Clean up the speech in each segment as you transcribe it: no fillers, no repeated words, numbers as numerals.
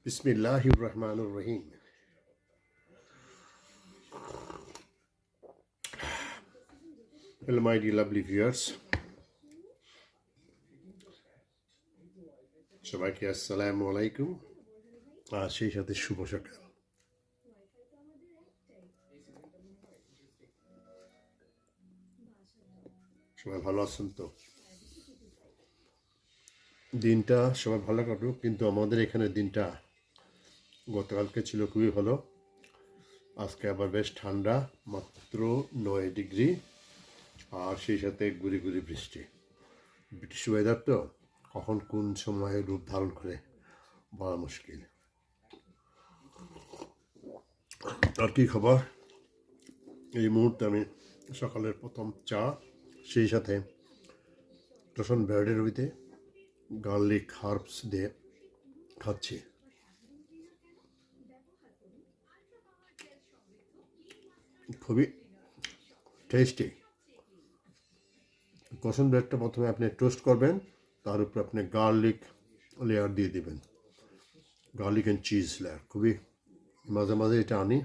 বিসমিল্লাহির রহমানির রহিম। Hello my dear lovely viewers, সবাইকে আসসালামু আলাইকুম আর সেই সাথে শুভ সকাল। সবাই ভালো আছেন তো? দিনটা সবাই ভালো কাটুক, কিন্তু আমাদের এখানে দিনটা গতকালকে ছিল খুবই ভালো। আজকে আবার বেশ ঠান্ডা, মাত্র 9 ডিগ্রি, আর সেই সাথে গুড়ি গুড়ি বৃষ্টি। ব্রিটিশ ওয়েদার তো কখন কোন সময়ে রূপ ধারণ করে বলা মুশকিল। আর কি খবর? এই মুহূর্তে আমি সকালের প্রথম চা, সেই সাথে রসুন ব্রেডের হইতে গার্লিক হার্বস দিয়ে খাচ্ছি। খুবই টেস্টি। রসুন ব্রেডটা প্রথমে আপনি টোস্ট করবেন, তার উপর আপনি গার্লিক লেয়ার দিয়ে দিবেন, গার্লিক অ্যান্ড চিজ লেয়ার। খুবই মাঝে মাঝে এটা আনি,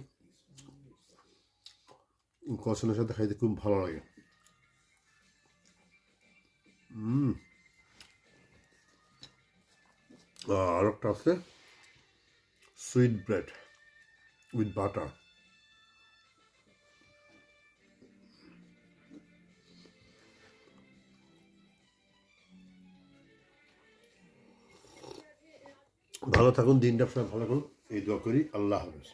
কষনের সাথে খাইতে খুব ভালো লাগে। আর একটা আছে সুইট ব্রেড উইথ বাটার। ভালো থাকুন, দিনটা সবাই ভালো করুন, এই দোয়া করি। আল্লাহ হাফেজ।